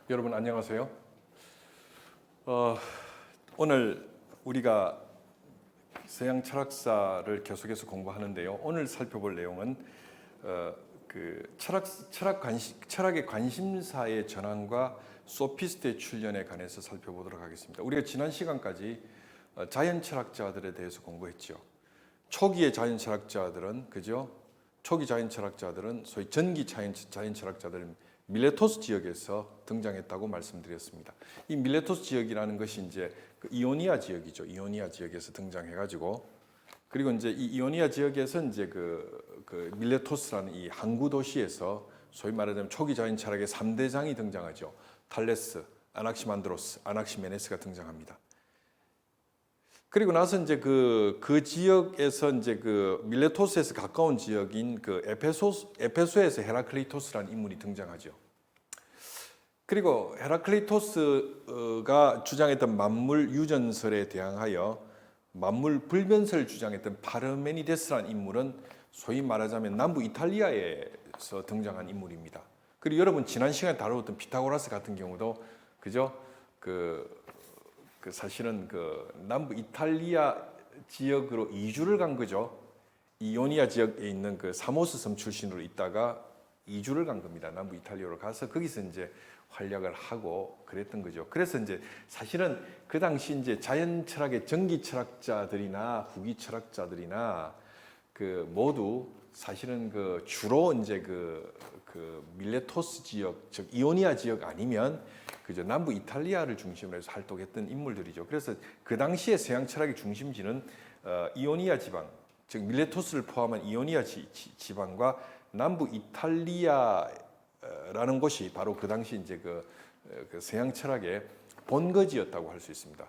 여러분 안녕하세요. 오늘 우리가 서양 철학사를 계속해서 공부하는데요. 오늘 살펴볼 내용은 철학의 관심사의 전환과 소피스트의 출현에 관해서 살펴보도록 하겠습니다. 우리가 지난 시간까지 자연 철학자들에 대해서 공부했죠. 초기의 자연 철학자들은 초기 자연 철학자들은 소위 전기 자연 철학자들은 밀레토스 지역에서 등장했다고 말씀드렸습니다. 이 밀레토스 지역이라는 것이 이제 그 이오니아 지역이죠. 이오니아 지역에서 등장해가지고 그리고 이제 이 이오니아 지역에서 이제 그 밀레토스라는 이 항구 도시에서 소위 말하자면 초기 자연 철학의 3대장이 등장하죠. 탈레스, 아낙시만드로스, 아낙시메네스가 등장합니다. 그리고 나서 이제 그 지역에서 이제 그 밀레토스에서 가까운 지역인 그 에페소에서 헤라클리토스라는 인물이 등장하죠. 그리고 헤라클리토스가 주장했던 만물 유전설에 대항하여 만물 불변설을 주장했던 파르메니데스라는 인물은 소위 말하자면 남부 이탈리아에서 등장한 인물입니다. 그리고 여러분 지난 시간에 다루었던 피타고라스 같은 경우도 사실은 남부 이탈리아 지역으로 이주를 간 거죠. 이오니아 지역에 있는 그 사모스 섬 출신으로 있다가 이주를 간 겁니다. 남부 이탈리아로 가서 거기서 이제 활약을 하고 그랬던 거죠. 그래서 이제 사실은 그 당시 이제 자연 철학의 전기 철학자들이나 후기 철학자들이나 모두 사실은 주로 이제 밀레토스 지역, 즉 이오니아 지역 아니면 남부 이탈리아를 중심으로 해서 활동했던 인물들이죠. 그래서 그 당시에 서양 철학의 중심지는 이오니아 지방, 즉 밀레토스를 포함한 이오니아 지방과 남부 이탈리아라는 곳이 바로 그 당시 이제 그 서양 철학의 본거지였다고 할 수 있습니다.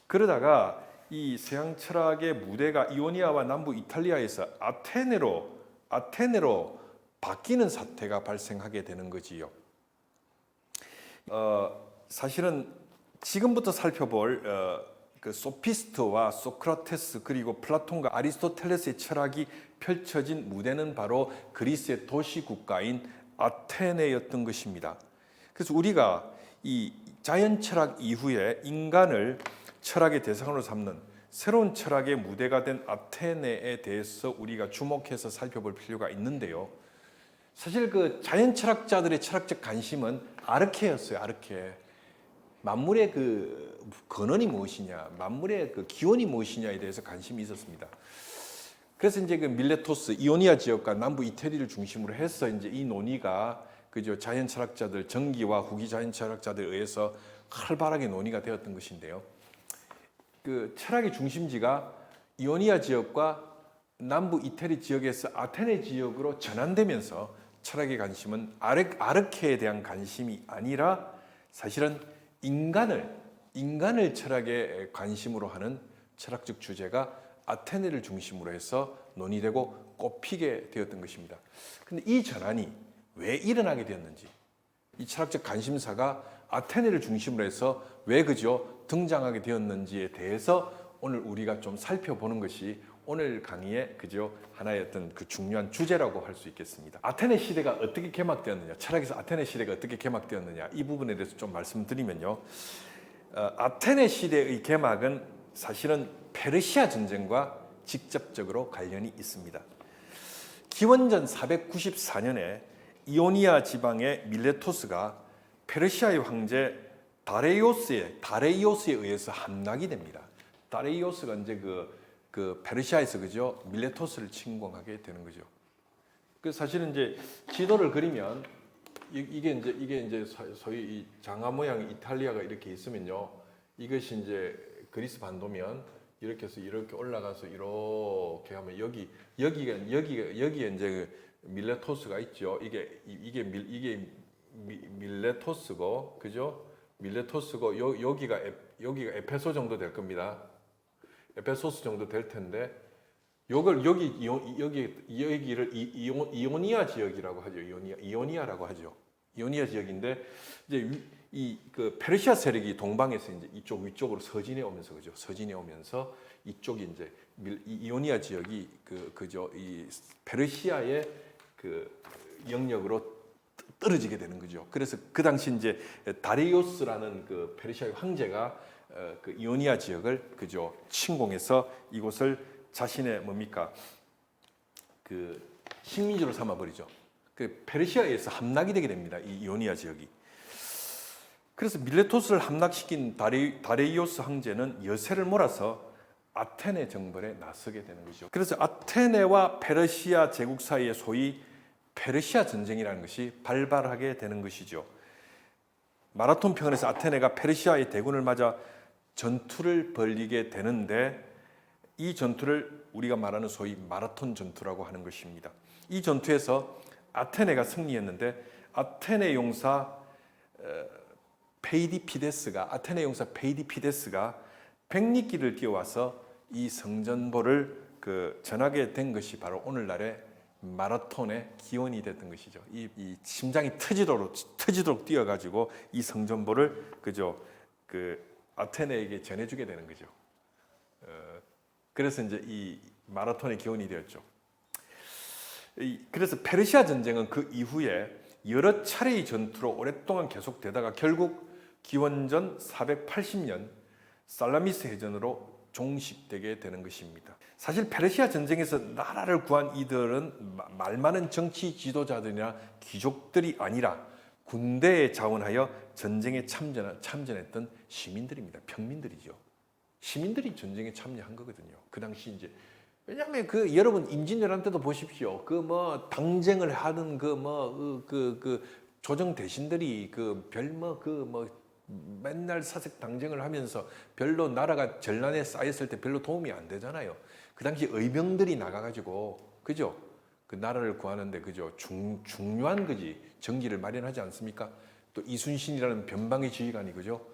그러다가 이 서양 철학의 무대가 이오니아와 남부 이탈리아에서 아테네로 바뀌는 사태가 발생하게 되는 거지요. 사실은 지금부터 살펴볼 그 소피스트와 소크라테스 그리고 플라톤과 아리스토텔레스의 철학이 펼쳐진 무대는 바로 그리스의 도시 국가인 아테네였던 것입니다. 그래서 우리가 이 자연 철학 이후에 인간을 철학의 대상으로 삼는 새로운 철학의 무대가 된 아테네에 대해서 우리가 주목해서 살펴볼 필요가 있는데요. 사실 그 자연 철학자들의 철학적 관심은 아르케였어요. 아르케. 만물의 그 근원이 무엇이냐, 만물의 그 기원이 무엇이냐에 대해서 관심이 있었습니다. 그래서 이제 그 밀레토스, 이오니아 지역과 남부 이태리를 중심으로 해서 이제 이 논의가 자연 철학자들, 전기와 후기 자연 철학자들에 의해서 활발하게 논의가 되었던 것인데요. 그 철학의 중심지가 이오니아 지역과 남부 이태리 지역에서 아테네 지역으로 전환되면서 철학의 관심은 아르케에 대한 관심이 아니라 사실은 인간을 철학의 관심으로 하는 철학적 주제가 아테네를 중심으로 해서 논의되고 꼽히게 되었던 것입니다. 그런데 이 전환이 왜 일어나게 되었는지, 이 철학적 관심사가 아테네를 중심으로 해서 왜 등장하게 되었는지에 대해서 오늘 우리가 좀 살펴보는 것이 오늘 강의의 하나의 어떤 중요한 주제라고 할 수 있겠습니다. 아테네 시대가 어떻게 개막되었느냐, 철학에서 아테네 시대가 어떻게 개막되었느냐, 이 부분에 대해서 좀 말씀드리면요. 아테네 시대의 개막은 사실은 페르시아 전쟁과 직접적으로 관련이 있습니다. 기원전 494년에 이오니아 지방의 밀레토스가 페르시아의 황제 다레이오스에 의해서 함락이 됩니다. 다레이오스가 이제 페르시아에서 밀레토스를 침공하게 되는 거죠. 그 사실은 이제 지도를 그리면 이게 이제 소위 이 장화 모양 이탈리아가 이렇게 있으면요, 이것이 이제 그리스 반도면 이렇게 해서 이렇게 올라가서 이렇게 하면 여기에 이제 밀레토스가 있죠. 이게 밀레토스고, 밀레토스고 여기가 에페소 정도 될 겁니다. 에페소스 정도 될 텐데 여기를 이오니아 지역이라고 하죠. 이오니아라고 하죠. 이오니아 지역인데 이제 그 페르시아 세력이 동방에서 이제 이쪽 위쪽으로 서진해 오면서 이쪽이 이제 이오니아 지역이 이 페르시아의 그 영역으로 떨어지게 되는 거죠. 그래서 그 당시 이제 다리우스라는 그 페르시아의 황제가 그 이오니아 지역을 그죠 침공해서 이곳을 자신의 뭡니까 그 식민지로 삼아버리죠. 그 페르시아에서 함락이 되게 됩니다. 이 이오니아 지역이. 그래서 밀레토스를 함락시킨 다리우스 황제는 여세를 몰아서 아테네 정벌에 나서게 되는 거죠. 그래서 아테네와 페르시아 제국 사이에 소위 페르시아 전쟁이라는 것이 발발하게 되는 것이죠. 마라톤 평원에서 아테네가 페르시아의 대군을 맞아 전투를 벌이게 되는데 이 전투를 우리가 말하는 소위 마라톤 전투라고 하는 것입니다. 이 전투에서 아테네가 승리했는데 아테네 용사 페이디피데스가 백리길을 뛰어와서 이 성전보를 전하게 된 것이 바로 오늘날의 마라톤의 기원이 됐던 것이죠. 이 심장이 터지도록 뛰어가지고 이 성전보를 그 아테네에게 전해주게 되는 거죠. 그래서 이제 이 마라톤의 기원이 되었죠. 그래서 페르시아 전쟁은 그 이후에 여러 차례의 전투로 오랫동안 계속되다가 결국 기원전 480년 살라미스 해전으로 종식되게 되는 것입니다. 사실 페르시아 전쟁에서 나라를 구한 이들은 말 많은 정치 지도자들이나 귀족들이 아니라 군대에 자원하여 전쟁에 참전했던 시민들입니다. 평민들이죠. 시민들이 전쟁에 참여한 거거든요. 그 당시 이제 왜냐하면 여러분 임진왜란 때도 보십시오. 당쟁을 하는 조정 대신들이 맨날 사색 당쟁을 하면서 별로 나라가 전란에 쌓였을 때 별로 도움이 안 되잖아요. 그 당시 의병들이 나가가지고 그죠? 그 나라를 구하는데 그죠? 중요한 정기를 마련하지 않습니까? 또 이순신이라는 변방의 지휘관이 그죠?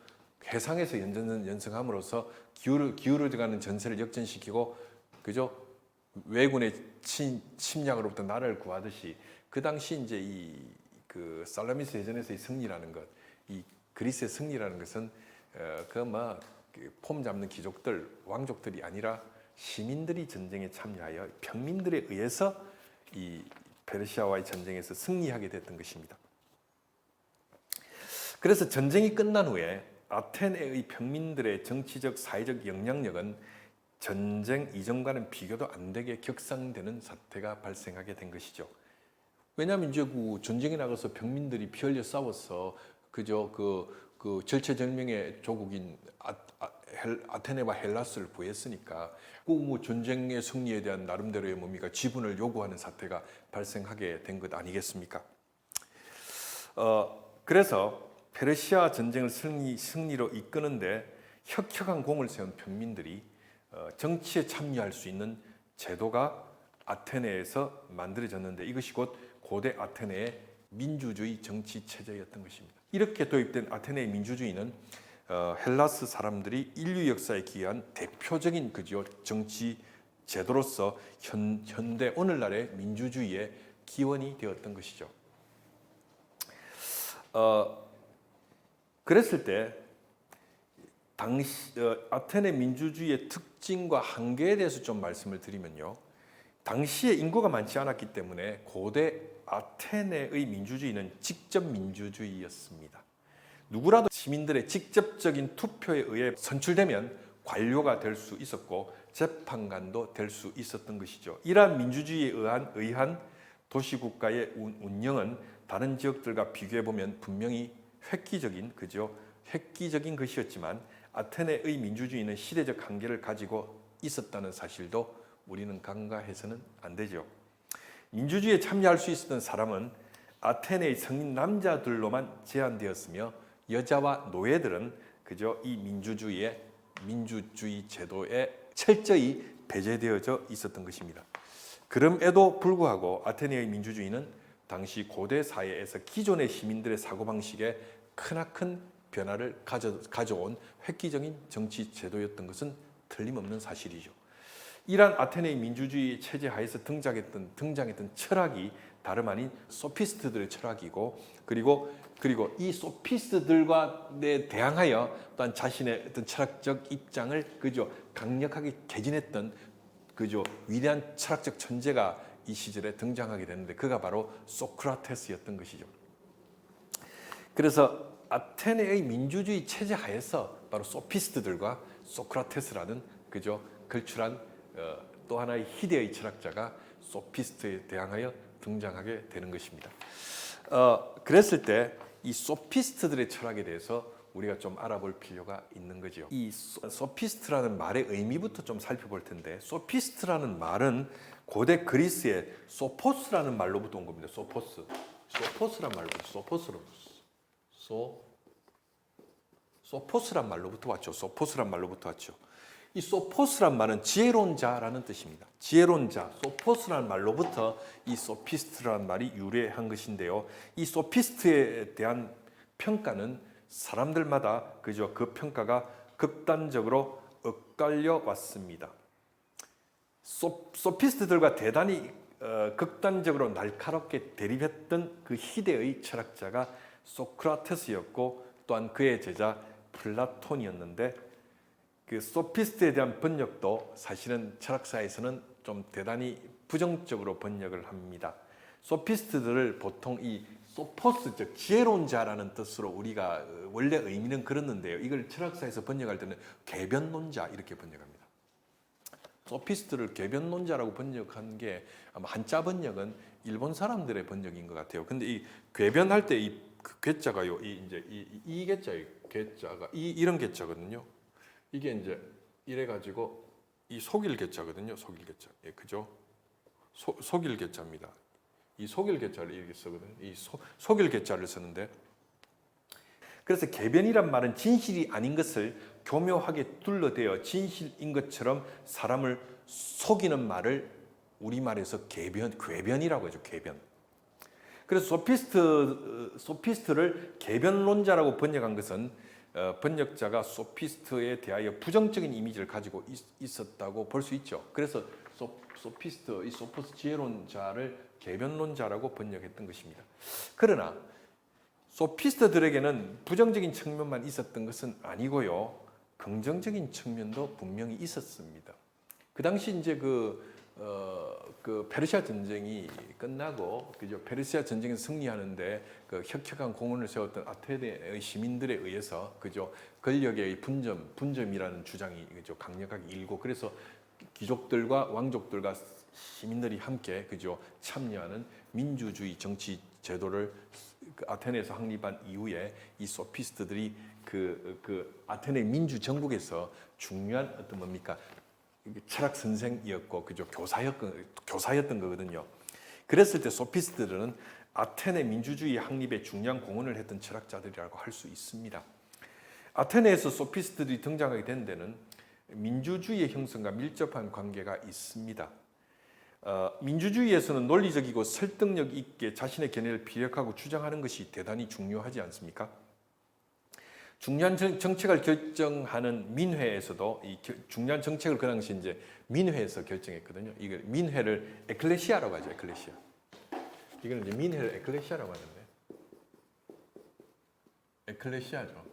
해상에서 연승함으로써 기울어가는 전세를 역전시키고 그죠? 왜군의 침략으로부터 나라를 구하듯이 그 당시 이제 그 살라미스 해전에서의 승리라는 것, 이 그리스의 승리라는 것은 폼 잡는 귀족들, 왕족들이 아니라 시민들이 전쟁에 참여하여 평민들에 의해서 이 페르시아와의 전쟁에서 승리하게 됐던 것입니다. 그래서 전쟁이 끝난 후에 아테네의 평민들의 정치적, 사회적 영향력은 전쟁 이전과는 비교도 안 되게 격상되는 사태가 발생하게 된 것이죠. 왜냐하면 이제 전쟁에 나가서 평민들이 피 흘려 싸워서 그저 그 절체절명의 조국인 아테네와 헬라스를 구했으니까 전쟁의 승리에 대한 나름대로의 지분을 요구하는 사태가 발생하게 된 것 아니겠습니까? 그래서 페르시아 전쟁을 승리로 이끄는데 혁혁한 공을 세운 평민들이 정치에 참여할 수 있는 제도가 아테네에서 만들어졌는데 이것이 곧 고대 아테네의 민주주의 정치 체제였던 것입니다. 이렇게 도입된 아테네의 민주주의는 헬라스 사람들이 인류 역사에 기여한 대표적인 정치 제도로서 현대 오늘날의 민주주의의 기원이 되었던 것이죠. 그랬을 때 당시 아테네 민주주의의 특징과 한계에 대해서 좀 말씀을 드리면요. 당시에 인구가 많지 않았기 때문에 고대 아테네의 민주주의는 직접 민주주의였습니다. 누구라도 시민들의 직접적인 투표에 의해 선출되면 관료가 될 수 있었고 재판관도 될 수 있었던 것이죠. 이러한 민주주의에 의한 도시국가의 운영은 다른 지역들과 비교해 보면 분명히 획기적인 것이었지만 아테네의 민주주의는 시대적 한계를 가지고 있었다는 사실도 우리는 간과해서는 안 되죠. 민주주의에 참여할 수 있었던 사람은 아테네의 성인 남자들로만 제한되었으며 여자와 노예들은 그저 이 민주주의 제도에 철저히 배제되어져 있었던 것입니다. 그럼에도 불구하고 아테네의 민주주의는 당시 고대 사회에서 기존의 시민들의 사고방식에 크나큰 변화를 가져온 획기적인 정치 제도였던 것은 틀림없는 사실이죠. 이러한 아테네의 민주주의 체제 하에서 등장했던 철학이 다름 아닌 소피스트들의 철학이고 그리고 이 소피스트들과 대항하여 또한 자신의 어떤 철학적 입장을 강력하게 개진했던 위대한 철학적 천재가 이 시절에 등장하게 되는데 그가 바로 소크라테스였던 것이죠. 그래서 아테네의 민주주의 체제 하에서 바로 소피스트들과 소크라테스라는 그죠 걸출한 또 하나의 희대의 철학자가 소피스트에 대항하여 등장하게 되는 것입니다. 그랬을 때 이 소피스트들의 철학에 대해서 우리가 좀 알아볼 필요가 있는 거죠. 이 소피스트라는 말의 의미부터 좀 살펴볼 텐데, 소피스트라는 말은 고대 그리스의 소포스라는 말로부터 온 겁니다. 소포스란 말로부터 소포스란 말로부터 왔죠. 소포스란 말로부터 왔죠. 이 소포스란 말은 지혜론자라는 뜻입니다. 지혜론자, 소포스란 말로부터 이 소피스트라는 말이 유래한 것인데요. 이 소피스트에 대한 평가는 사람들마다 그저 그 평가가 극단적으로 엇갈려 왔습니다. 소피스트들과 대단히 극단적으로 날카롭게 대립했던 그 희대의 철학자가 소크라테스였고 또한 그의 제자 플라톤이었는데, 그 소피스트에 대한 번역도 사실은 철학사에서는 좀 대단히 부정적으로 번역을 합니다. 소피스트들을 보통 이 소포스, 즉 지혜론자라는 뜻으로 우리가 원래 의미는 그렇는데요. 이걸 철학사에서 번역할 때는 궤변론자 이렇게 번역합니다. 소피스트를 궤변론자라고 번역한 게 아마 한자 번역은 일본 사람들의 번역인 것 같아요. 근데 이 궤변할 때 이 괴자가요, 이 괴자예요. 괴자가 이런 괴자거든요. 이게 이제 이래 가지고 이 속일 괴자거든요. 속일 괴자. 예, 그죠? 속일 괴자입니다. 이 속일 괴자를 이렇게 쓰거든요. 이 속일 괴자를 쓰는데, 그래서 궤변이란 말은 진실이 아닌 것을 교묘하게 둘러대어 진실인 것처럼 사람을 속이는 말을 우리말에서 궤변이라고 하죠. 궤변. 그래서 소피스트를 궤변론자라고 번역한 것은 번역자가 소피스트에 대하여 부정적인 이미지를 가지고 있었다고 볼 수 있죠. 그래서 소피스트, 이 소포스 지혜론자를 궤변론자라고 번역했던 것입니다. 그러나 소피스트들에게는 부정적인 측면만 있었던 것은 아니고요, 긍정적인 측면도 분명히 있었습니다. 그 당시 이제 그 페르시아 전쟁이 끝나고 그죠, 페르시아 전쟁에서 승리하는데 그 혁혁한 공헌을 세웠던 아테네의 시민들에 의해서 그죠, 권력의 분점이라는 주장이 그죠 강력하게 일고, 그래서 귀족들과 왕족들과 시민들이 함께 그죠 참여하는 민주주의 정치 제도를 아테네에서 확립한 이후에 이 소피스트들이 그 아테네 민주 정국에서 중요한 어떤 뭡니까 철학 선생이었고 그죠 교사였던 거거든요. 그랬을 때 소피스트들은 아테네 민주주의 확립에 중요한 공헌을 했던 철학자들이라고 할 수 있습니다. 아테네에서 소피스트들이 등장하게 된 데는 민주주의의 형성과 밀접한 관계가 있습니다. 민주주의에서는 논리적이고 설득력 있게 자신의 견해를 피력하고 주장하는 것이 대단히 중요하지 않습니까? 중요한 정책을 결정하는 민회에서도 이 중요한 정책을 그 당시 이제 민회에서 결정했거든요. 이걸 민회를 에클레시아라고 하죠. 에클레시아. 이거는 이제 민회를 에클레시아라고 하는데, 에클레시아죠.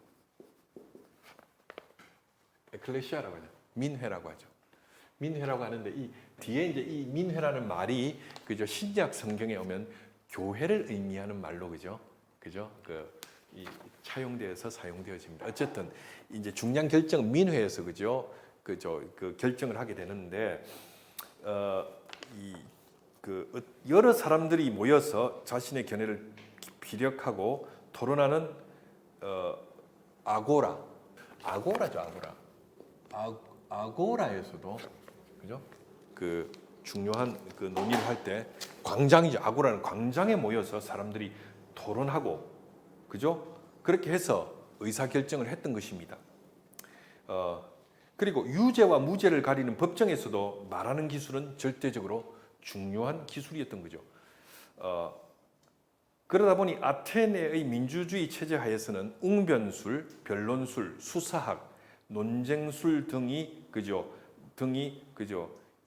에클레시아라고 하죠. 민회라고 하죠. 민회라고 하는데 이 뒤에 이제 이 민회라는 말이 그죠 신약 성경에 오면 교회를 의미하는 말로 그죠 이 차용되어서 사용되어집니다. 어쨌든 이제 중요한 결정 민회에서 그죠 그 결정을 하게 되는데 여러 사람들이 모여서 자신의 견해를 피력하고 토론하는 아고라죠. 아고라에서도 그죠 그 중요한 그 논의를 할 때 광장이죠. 아고라는 광장에 모여서 사람들이 토론하고 그죠? 그렇게 해서 의사결정을 했던 것입니다. 그리고 유죄와 무죄를 가리는 법정에서도 말하는 기술은 절대적으로 중요한 기술이었던 거죠. 그러다 보니 아테네의 민주주의 체제 하에서는 웅변술, 변론술, 수사학, 논쟁술 등이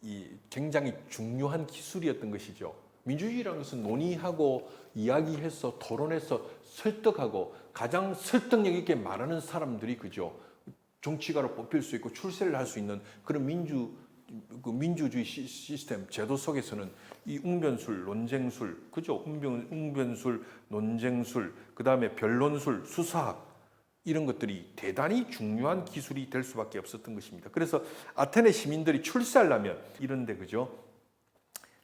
이 굉장히 중요한 기술이었던 것이죠. 민주주의라는 것은 논의하고 이야기해서 토론해서 설득하고 가장 설득력 있게 말하는 사람들이 그죠 정치가로 뽑힐 수 있고 출세를 할 수 있는 그런 그 민주주의 시스템 제도 속에서는 이 웅변술, 논쟁술, 그죠? 웅변술, 논쟁술, 그 다음에 변론술, 수사학 이런 것들이 대단히 중요한 기술이 될 수밖에 없었던 것입니다. 그래서 아테네 시민들이 출세하려면 이런데 그죠?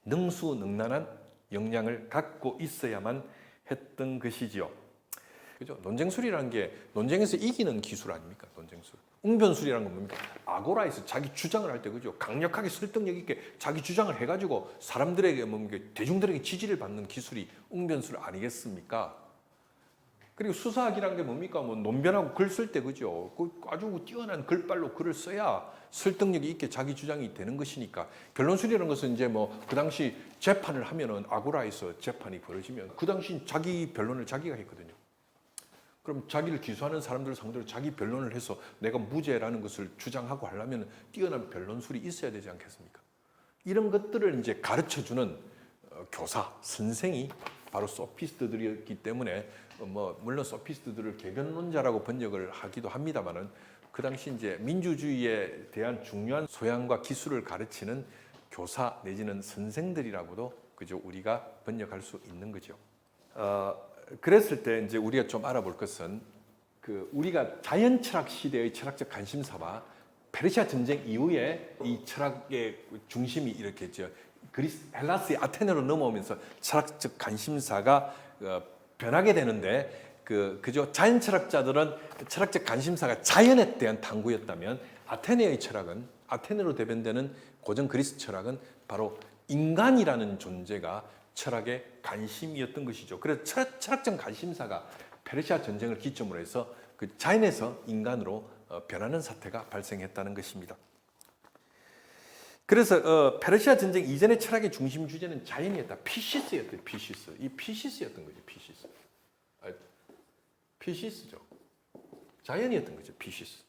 능수능란한 역량을 갖고 있어야만 했던 것이지요. 그죠? 논쟁술이라는 게 논쟁에서 이기는 기술 아닙니까? 논쟁술. 웅변술이라는 건 뭡니까? 아고라에서 자기 주장을 할 때 그죠? 강력하게 설득력 있게 자기 주장을 해가지고 사람들에게 뭡니까? 대중들에게 지지를 받는 기술이 웅변술 아니겠습니까? 그리고 수사학이라는 게 뭡니까? 뭐 논변하고 글 쓸 때 그죠? 그 아주 뛰어난 글빨로 글을 써야 설득력이 있게 자기 주장이 되는 것이니까. 변론술이라는 것은 이제 뭐 그 당시 재판을 하면은 아고라에서 재판이 벌어지면 그 당시 자기 변론을 자기가 했거든요. 그럼 자기를 기소하는 사람들을 상대로 자기 변론을 해서 내가 무죄라는 것을 주장하고 하려면 뛰어난 변론술이 있어야 되지 않겠습니까? 이런 것들을 이제 가르쳐주는 교사, 선생이 바로 소피스트들이었기 때문에 뭐 물론 소피스트들을 개변론자라고 번역을 하기도 합니다만은 그 당시 이제 민주주의에 대한 중요한 소양과 기술을 가르치는 교사 내지는 선생들이라고도 그죠 우리가 번역할 수 있는 거죠. 그랬을 때 이제 우리가 좀 알아볼 것은 그 우리가 자연 철학 시대의 철학적 관심사와 페르시아 전쟁 이후에 이 철학의 중심이 이렇게 그리스 헬라스의 아테네로 넘어오면서 철학적 관심사가 변하게 되는데 그죠 자연 철학자들은 철학적 관심사가 자연에 대한 탐구였다면 아테네의 철학은 아테네로 대변되는 고전 그리스 철학은 바로 인간이라는 존재가 철학의 관심이었던 것이죠. 그래서 철학적 관심사가 페르시아 전쟁을 기점으로 해서 그 자연에서 인간으로 변하는 사태가 발생했다는 것입니다. 그래서 페르시아 전쟁 이전의 철학의 중심 주제는 자연이었다. 피시스였대요. 피시스. 이 피시스였던 거죠. 피시스. 피시스죠. 자연이었던 거죠. 피시스.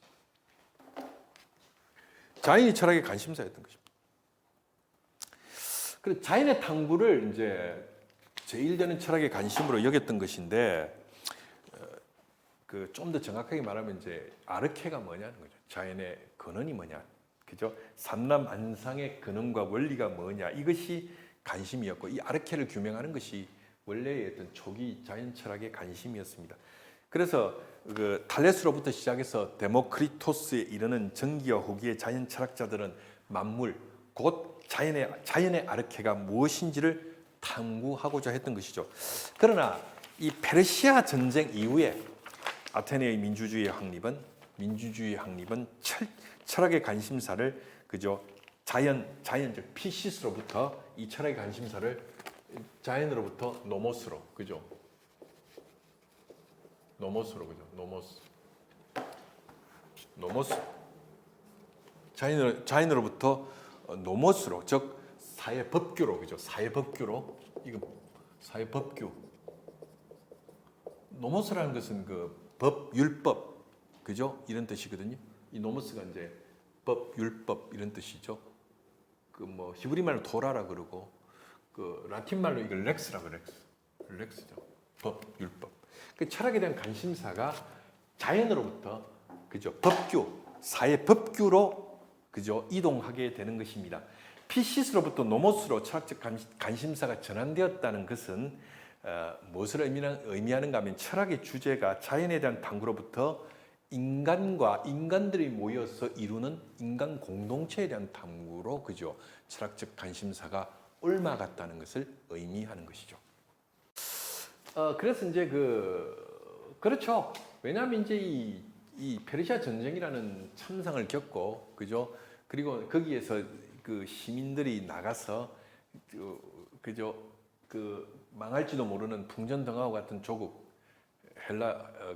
자연이 철학의 관심사였던 것입니다. 그래서 자연의 탐구를 이제 제1되는 철학의 관심으로 여겼던 것인데 그 좀 더 정확하게 말하면 이제 아르케가 뭐냐는 거죠. 자연의 근원이 뭐냐. 그죠? 삼남 안상의 근원과 원리가 뭐냐. 이것이 관심이었고 이 아르케를 규명하는 것이 원래의 어떤 초기 자연 철학의 관심이었습니다. 그래서 그 탈레스로부터 시작해서 데모크리토스에 이르는 전기와 후기의 자연 철학자들은 만물 곧 자연의 아르케가 무엇인지를 탐구하고자 했던 것이죠. 그러나 이 페르시아 전쟁 이후에 아테네의 민주주의 확립은 철학의 관심사를 그저 자연적 피시스로부터 이 철학의 관심사를 자연으로부터 노모스로 그죠? 노모스로 그죠? 노모스 자연으로부터 노모스로 즉 사회법규로 그죠? 사회법규로 이거 사회법규 노모스라는 것은 그 법, 율법 그죠? 이런 뜻이거든요. 이 노모스가 이제 법, 율법 이런 뜻이죠. 그 뭐 히브리 말로 토라라 그러고 그 라틴 말로 이걸 렉스라고 렉스죠. 법, 율법. 그 철학에 대한 관심사가 자연으로부터 그죠? 법규, 사회 법규로 그죠? 이동하게 되는 것입니다. 피시스로부터 노모스로 철학적 관심사가 전환되었다는 것은 무엇을 의미하는가 하면 철학의 주제가 자연에 대한 탐구로부터 인간과 인간들이 모여서 이루는 인간 공동체에 대한 탐구로 그죠? 철학적 관심사가 옮아갔다는 것을 의미하는 것이죠. 그래서 이제 그렇죠. 왜냐하면 이제 이 페르시아 전쟁이라는 참상을 겪고 그죠? 그리고 거기에서 그 시민들이 나가서 그죠? 그 망할지도 모르는 풍전등화와 같은 조국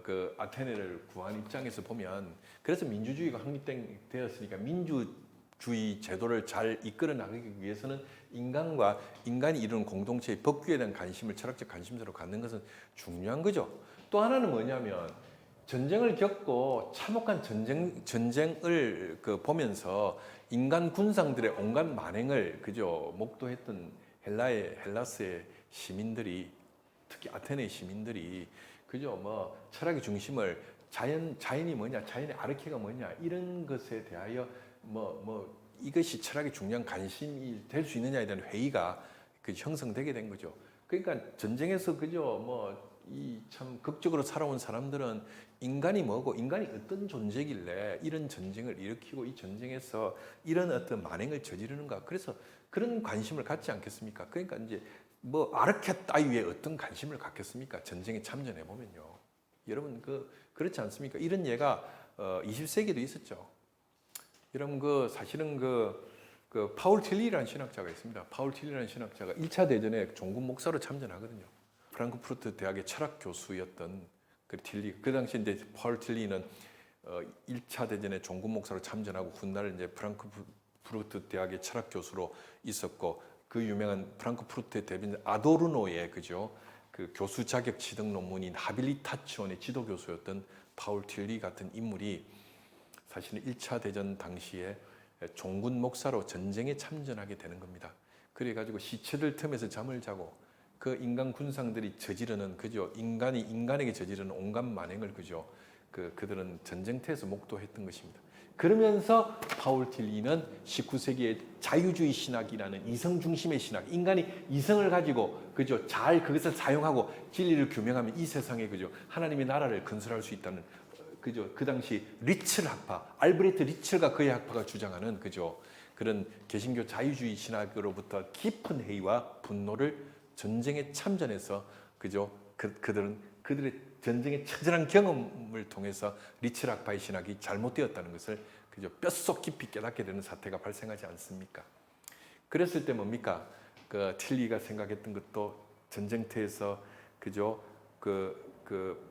그 아테네를 구한 입장에서 보면 그래서 민주주의가 확립되었으니까 민주주의 제도를 잘 이끌어 나가기 위해서는 인간이 이루는 공동체의 법규에 대한 관심을 철학적 관심사로 갖는 것은 중요한 거죠. 또 하나는 뭐냐면 전쟁을 겪고 참혹한 전쟁을 보면서 인간 군상들의 온갖 만행을 그저 목도했던 헬라스의 시민들이 특히 아테네 시민들이 그죠 뭐 철학의 중심을 자연이 뭐냐 자연의 아르케가 뭐냐 이런 것에 대하여 뭐 이것이 철학의 중요한 관심이 될 수 있느냐에 대한 회의가 형성되게 된 거죠. 그러니까 전쟁에서 그저 이 참 극적으로 살아온 사람들은 인간이 뭐고 인간이 어떤 존재길래 이런 전쟁을 일으키고 이 전쟁에서 이런 어떤 만행을 저지르는가. 그래서 그런 관심을 갖지 않겠습니까? 그러니까 이제 아르케 따위에 어떤 관심을 갖겠습니까? 전쟁에 참전해 보면요. 여러분 그렇지 않습니까? 이런 예가 20세기에도 있었죠. 여러분 사실은 파울 틸리라는 신학자가 있습니다. 파울 틸리라는 신학자가 1차 대전에 종군 목사로 참전하거든요. 프랑크푸르트 대학의 철학 교수였던 그 틸리. 그 당시 이제 파울 틸리는 1차 대전에 종군 목사로 참전하고 훗날 이제 프랑크푸르트 대학의 철학 교수로 있었고 그 유명한 프랑크푸르트의 대변인 아도르노의 그 교수 자격 취득 논문인 하빌리타치온의 지도 교수였던 파울 틸리 같은 인물이 사실은 1차 대전 당시에 종군 목사로 전쟁에 참전하게 되는 겁니다. 그래가지고 시체들 틈에서 잠을 자고 그 인간 군상들이 저지르는 인간에게 저지르는 온갖 만행을 그들은 전쟁터에서 목도했던 것입니다. 그러면서 파울 틸리는 19세기의 자유주의 신학이라는 이성 중심의 신학, 인간이 이성을 가지고 잘 그것을 사용하고 진리를 규명하면 이 세상에 하나님의 나라를 건설할 수 있다는 그 당시 리첼 학파, 알브레트 리첼과 그의 학파가 주장하는 그런 개신교 자유주의 신학으로부터 깊은 회의와 분노를 전쟁에 참전해서 그들의 전쟁의 처절한 경험을 통해서 리첼 학파의 신학이 잘못되었다는 것을 뼛속 깊이 깨닫게 되는 사태가 발생하지 않습니까? 그랬을 때 뭡니까? 그 틸리가 생각했던 것도 전쟁터에서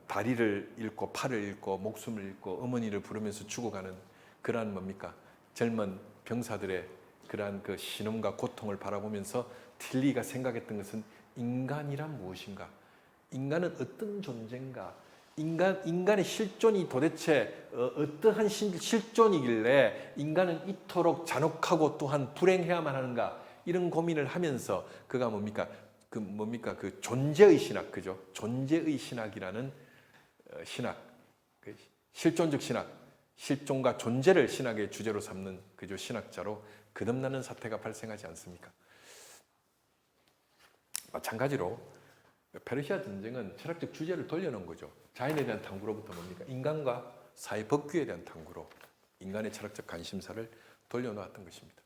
다리를 잃고 팔을 잃고 목숨을 잃고 어머니를 부르면서 죽어가는 그러한 뭡니까? 젊은 병사들의 그러한 그 신음과 고통을 바라보면서 틸리가 생각했던 것은 인간이란 무엇인가? 인간은 어떤 존재인가? 인간의 실존이 도대체 어떠한 실존이길래 인간은 이토록 잔혹하고 또한 불행해야만 하는가? 이런 고민을 하면서 그가 그 존재의 신학, 존재의 신학이라는 신학, 실존적 신학, 실존과 존재를 신학의 주제로 삼는 신학자로 거듭나는 사태가 발생하지 않습니까? 마찬가지로 페르시아 전쟁은 철학적 주제를 돌려놓은 거죠. 자연에 대한 탐구로부터 뭡니까? 인간과 사회 법규에 대한 탐구로 인간의 철학적 관심사를 돌려놓았던 것입니다.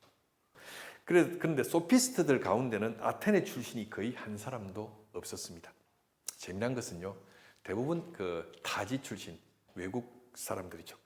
그런데 소피스트들 가운데는 아테네 출신이 거의 한 사람도 없었습니다. 재미난 것은요, 대부분 타지 출신, 외국 사람들이죠.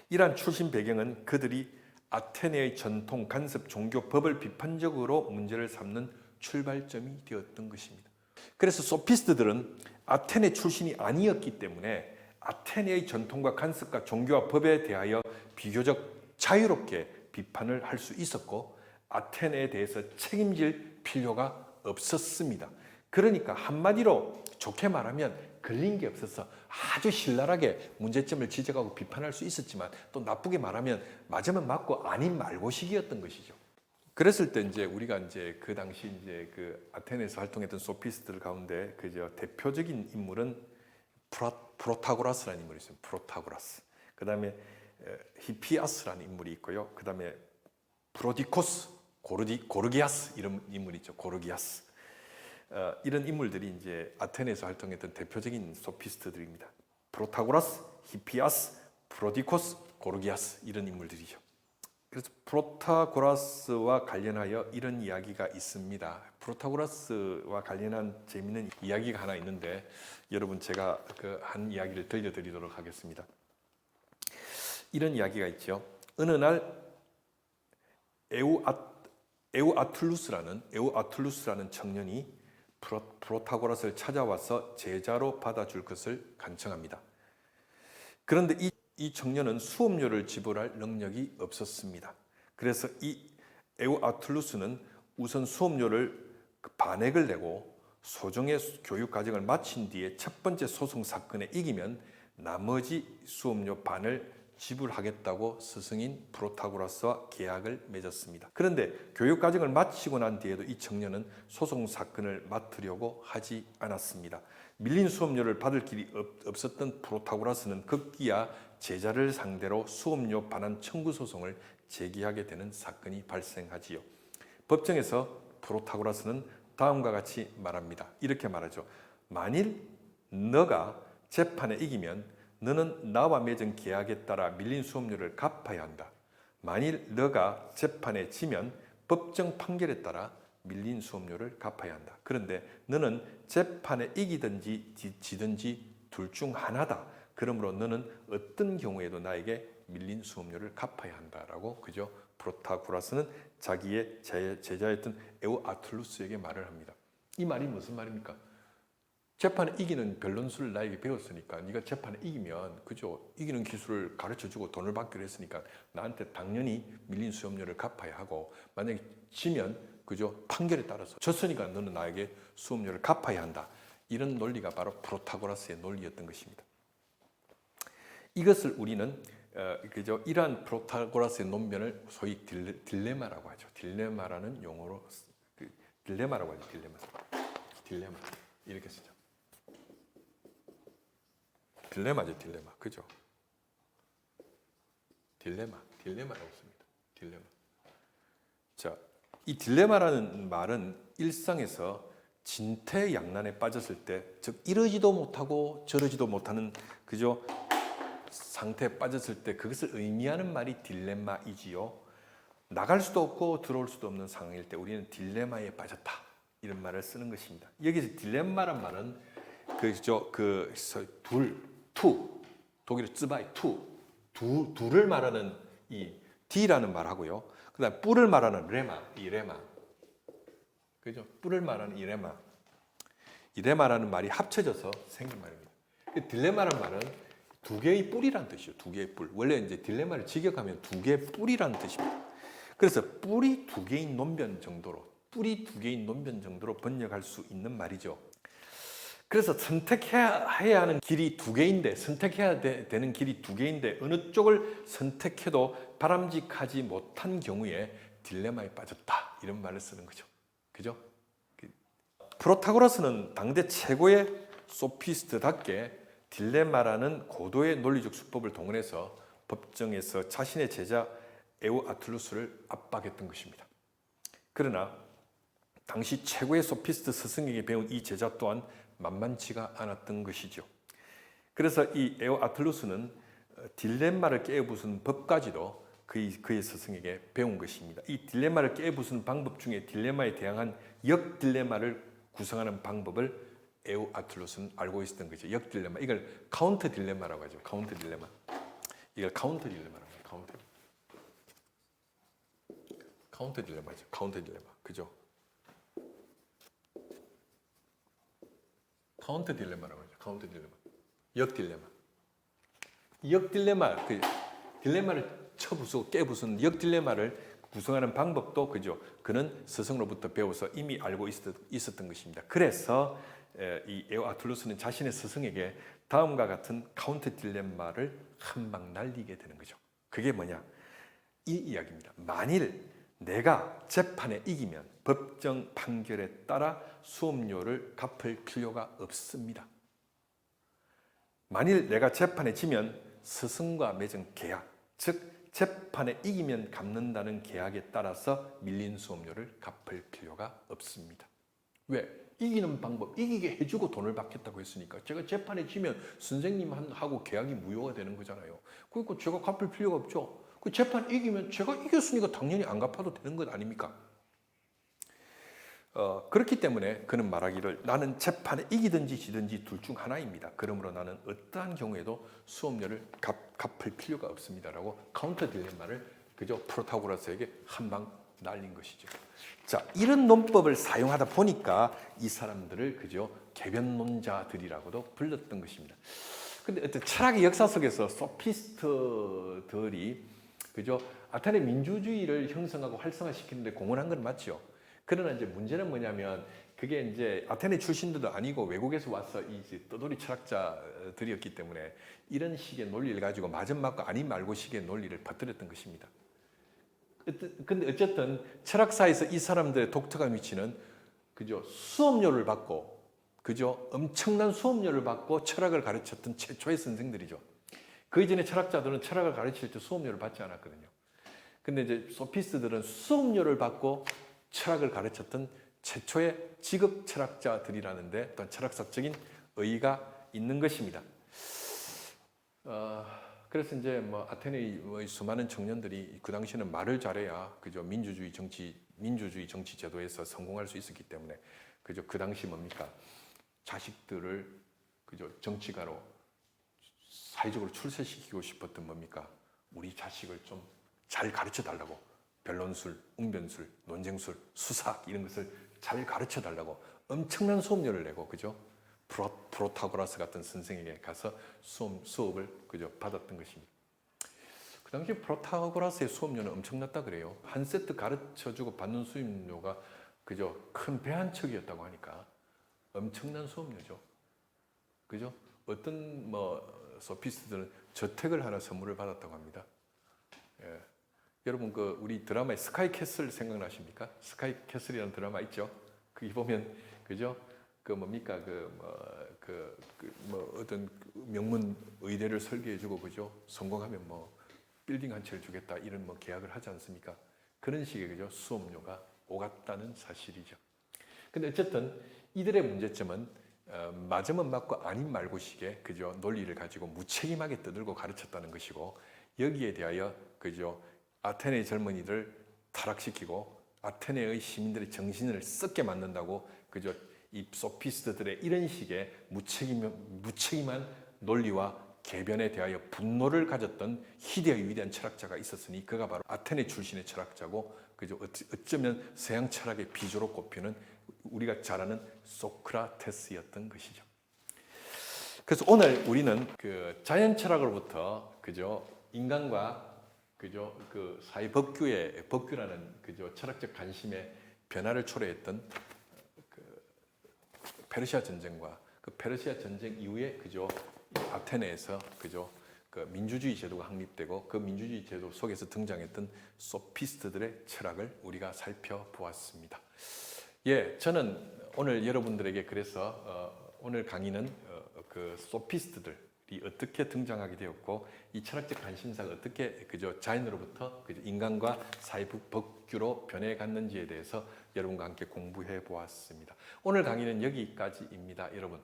이러한 출신 배경은 그들이 아테네의 전통, 간섭, 종교, 법을 비판적으로 문제를 삼는 출발점이 되었던 것입니다. 그래서 소피스트들은 아테네 출신이 아니었기 때문에 아테네의 전통과 간섭과 종교와 법에 대하여 비교적 자유롭게 비판을 할 수 있었고 아테네에 대해서 책임질 필요가 없었습니다. 그러니까 한마디로 좋게 말하면 걸린 게 없어서 아주 신랄하게 문제점을 지적하고 비판할 수 있었지만 또 나쁘게 말하면 맞으면 맞고 아닌 말고식이었던 것이죠. 그랬을 때 우리가 그 당시 그 아테네에서 활동했던 소피스트들 가운데 대표적인 인물은 프로타고라스라는 인물이 있어요. 프로타고라스. 그다음에 히피아스라는 인물이 있고요. 그다음에 프로디코스, 고르기아스 이런 인물이 있죠. 고르기아스. 이런 인물들이 아테네에서 활동했던 대표적인 소피스트들입니다. 프로타고라스, 히피아스, 프로디코스, 고르기아스 이런 인물들이죠. 그래서 프로타고라스와 관련하여 이런 이야기가 있습니다. 프로타고라스와 관련한 재미있는 이야기가 하나 있는데 여러분 제가 한 이야기를 들려드리도록 하겠습니다. 이런 이야기가 있죠. 어느 날 에우아툴루스라는 청년이 프로타고라스를 찾아와서 제자로 받아줄 것을 간청합니다. 그런데 이 청년은 수업료를 지불할 능력이 없었습니다. 그래서 이 에우아툴루스는 우선 수업료를 반액을 내고 소정의 교육 과정을 마친 뒤에 첫 번째 소송 사건에 이기면 나머지 수업료 반을 지불하겠다고 스승인 프로타고라스와 계약을 맺었습니다. 그런데 교육 과정을 마치고 난 뒤에도 이 청년은 소송 사건을 맡으려고 하지 않았습니다. 밀린 수업료를 받을 길이 없었던 프로타고라스는 급기야 제자를 상대로 수업료 반환 청구 소송을 제기하게 되는 사건이 발생하지요. 법정에서 프로타고라스는 다음과 같이 말합니다. 이렇게 말하죠. 만일 너가 재판에 이기면 너는 나와 맺은 계약에 따라 밀린 수업료를 갚아야 한다. 만일 너가 재판에 지면 법정 판결에 따라 밀린 수업료를 갚아야 한다. 그런데 너는 재판에 이기든지 지든지 둘 중 하나다. 그러므로 너는 어떤 경우에도 나에게 밀린 수업료를 갚아야 한다라고 그죠? 프로타고라스는 자기의 제자였던 에우아툴루스에게 말을 합니다. 이 말이 무슨 말입니까? 재판에 이기는 변론술을 나에게 배웠으니까 네가 재판에 이기면 그죠? 이기는 기술을 가르쳐주고 돈을 받기로 했으니까 나한테 당연히 밀린 수업료를 갚아야 하고 만약에 지면 그죠? 판결에 따라서 졌으니까 너는 나에게 수업료를 갚아야 한다. 이런 논리가 바로 프로타고라스의 논리였던 것입니다. 이것을 우리는 그죠? 이러한 프로타고라스의 논변을 소위 딜레마라고 하죠. 딜레마라는 용어로 딜레마라고 하죠. 딜레마 이렇게 쓰죠. 딜레마죠, 딜레마. 그죠? 딜레마라고 씁니다. 딜레마. 자, 이 딜레마라는 말은 일상에서 진퇴양난에 빠졌을 때, 즉 이러지도 못하고 저러지도 못하는 그죠? 상태에 빠졌을 때 그것을 의미하는 말이 딜레마이지요. 나갈 수도 없고 들어올 수도 없는 상황일 때 우리는 딜레마에 빠졌다. 이런 말을 쓰는 것입니다. 여기서 딜레마란 말은 독일어 쯔바이 둘을 말하는 이 D라는 말하고요. 그다음 뿔을 말하는 레마, 이 레마. 그죠? 뿔을 말하는 이 레마. 이 레마라는 말이 합쳐져서 생긴 말입니다. 딜레마란 말은 두 개의 뿔이란 뜻이에요. 두 개의 뿔. 원래 이제 딜레마를 직역하면 두 개의 뿔이란 뜻입니다. 그래서 뿔이 두 개인 논변 정도로 번역할 수 있는 말이죠. 그래서 선택해야 하는 길이 두 개인데, 선택해야 되는 길이 두 개인데 어느 쪽을 선택해도 바람직하지 못한 경우에 딜레마에 빠졌다. 이런 말을 쓰는 거죠. 그죠? 프로타고라스는 당대 최고의 소피스트답게 딜레마라는 고도의 논리적 수법을 동원해서 법정에서 자신의 제자 에우아툴루스를 압박했던 것입니다. 그러나 당시 최고의 소피스트 스승에게 배운 이 제자 또한 만만치가 않았던 것이죠. 그래서 이 에우아툴루스는 딜레마를 깨부수는 법까지도 그의 스승에게 배운 것입니다. 이 딜레마를 깨부수는 방법 중에 딜레마에 대항한 역딜레마를 구성하는 방법을 에우아툴루스는 알고 있었던 거죠. 역딜레마. 이걸 카운터 딜레마라고 하죠. 카운터 딜레마. 이걸 카운터 딜레마라고 해요. 카운터 딜레마죠. 카운터 딜레마. 그죠? 카운터 딜레마라고 하죠. 카운터 딜레마. 역딜레마. 역딜레마, 딜레마를 쳐부수고 깨부수는 역딜레마를 구성하는 방법도 그죠. 그는 스승으로부터 배워서 이미 알고 있었던 것입니다. 그래서 이 에우아툴루스는 자신의 스승에게 다음과 같은 카운터 딜레마를 한 방 날리게 되는 거죠. 그게 뭐냐? 이 이야기입니다. 만일 내가 재판에 이기면 법정 판결에 따라 수업료를 갚을 필요가 없습니다. 만일 내가 재판에 지면 스승과 맺은 계약, 즉 재판에 이기면 갚는다는 계약에 따라서 밀린 수업료를 갚을 필요가 없습니다. 왜? 이기는 방법, 이기게 해주고 돈을 받겠다고 했으니까 제가 재판에 지면 선생님하고 계약이 무효가 되는 거잖아요. 그러니까 제가 갚을 필요가 없죠. 그 재판 이기면 제가 이겼으니까 당연히 안 갚아도 되는 것 아닙니까? 그렇기 때문에 그는 말하기를 나는 재판에 이기든지 지든지 둘 중 하나입니다. 그러므로 나는 어떠한 경우에도 수업료를 갚을 필요가 없습니다라고 카운터 딜레마를 그저 프로타고라스에게 한 방 날린 것이죠. 자, 이런 논법을 사용하다 보니까 이 사람들을 그저 개변론자들이라고도 불렀던 것입니다. 근데 어떤 철학의 역사 속에서 소피스트들이 그저 아테네 민주주의를 형성하고 활성화시키는데 공헌한 건 맞죠. 그러나 이제 문제는 뭐냐면 그게 이제 아테네 출신들도 아니고 외국에서 와서 이제 떠돌이 철학자들이었기 때문에 이런 식의 논리를 가지고 맞은 맞고 아닌 말고 식의 논리를 퍼뜨렸던 것입니다. 근데 어쨌든 철학사에서 이 사람들의 독특한 위치는 그죠 수업료를 받고 그죠 엄청난 수업료를 받고 철학을 가르쳤던 최초의 선생들이죠. 그 이전에 철학자들은 철학을 가르칠 때 수업료를 받지 않았거든요. 근데 이제 소피스트들은 수업료를 받고 철학을 가르쳤던 최초의 직업 철학자들이라는데 어떤 철학사적인 의의가 있는 것입니다. 그래서 이제 뭐 아테네의 수많은 청년들이 그 당시에는 말을 잘해야 그죠 민주주의 정치 제도에서 성공할 수 있었기 때문에 그죠 그 당시 뭡니까 자식들을 그죠 정치가로 사회적으로 출세시키고 싶었던 뭡니까 우리 자식을 좀 잘 가르쳐 달라고 변론술, 웅변술, 논쟁술, 수사학 이런 것을 잘 가르쳐 달라고 엄청난 수업료를 내고 그죠 프로타고라스 같은 선생에게 가서 수업을 그죠 받았던 것입니다. 그 당시 프로타고라스의 수업료는 엄청났다 그래요. 한 세트 가르쳐주고 받는 수업료가 그죠 큰 배 한 척이었다고 하니까 엄청난 수업료죠. 그죠? 어떤 뭐 소피스트들은 저택을 하나 선물을 받았다고 합니다. 예. 여러분 그 우리 드라마의 스카이 캐슬 생각나십니까? 스카이 캐슬이라는 드라마 있죠. 거기 보면 그죠? 그 뭡니까 어떤 명문 의대를 설계해주고 그죠? 성공하면 뭐 빌딩 한 채를 주겠다 이런 뭐 계약을 하지 않습니까? 그런 식의 그죠? 수업료가 오갔다는 사실이죠. 근데 어쨌든 이들의 문제점은 맞으면 맞고 아닌 말고식의 그죠? 논리를 가지고 무책임하게 떠들고 가르쳤다는 것이고 여기에 대하여 그죠? 아테네 젊은이들 타락시키고 아테네의 시민들의 정신을 썩게 만든다고 그죠? 이 소피스트들의 이런 식의 무책임한 논리와 개변에 대하여 분노를 가졌던 희대의 위대한 철학자가 있었으니 그가 바로 아테네 출신의 철학자고 그죠? 어쩌면 서양 철학의 비조로 꼽히는 우리가 잘 아는 소크라테스였던 것이죠. 그래서 오늘 우리는 그 자연 철학으로부터 그죠? 인간과 그죠 그 사회 법규라는 그죠 철학적 관심의 변화를 초래했던 그 페르시아 전쟁과 그 페르시아 전쟁 이후에 그죠 아테네에서 그죠 그 민주주의 제도가 확립되고 그 민주주의 제도 속에서 등장했던 소피스트들의 철학을 우리가 살펴보았습니다. 예, 저는 오늘 여러분들에게 그래서 오늘 강의는 그 소피스트들 이 어떻게 등장하게 되었고 이 철학적 관심사가 어떻게 그저 자연으로부터 그저 인간과 사회 법규로 변해갔는지에 대해서 여러분과 함께 공부해 보았습니다. 오늘 강의는 여기까지입니다, 여러분.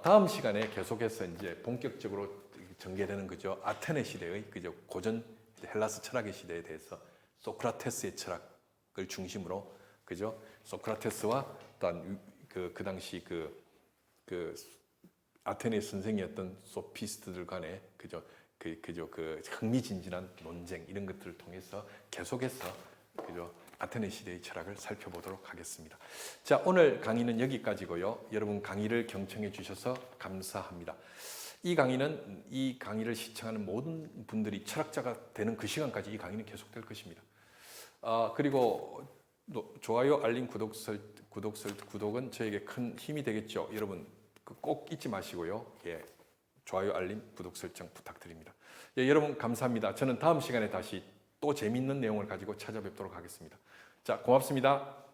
다음 시간에 계속해서 이제 본격적으로 전개되는 그저 아테네 시대의 그저 고전 헬라스 철학의 시대에 대해서 소크라테스의 철학을 중심으로 그죠 소크라테스와 또한 그 당시 그 아테네 선생이었던 소피스트들 간의 그저 그 흥미진진한 논쟁 이런 것들을 통해서 계속해서 그저 아테네 시대의 철학을 살펴보도록 하겠습니다. 자, 오늘 강의는 여기까지고요. 여러분 강의를 경청해 주셔서 감사합니다. 이 강의를 시청하는 모든 분들이 철학자가 되는 그 시간까지 이 강의는 계속될 것입니다. 그리고 좋아요, 알림, 구독은 저에게 큰 힘이 되겠죠. 여러분 꼭 잊지 마시고요. 예, 좋아요, 알림, 구독 설정 부탁드립니다. 예, 여러분 감사합니다. 저는 다음 시간에 다시 또 재미있는 내용을 가지고 찾아뵙도록 하겠습니다. 자, 고맙습니다.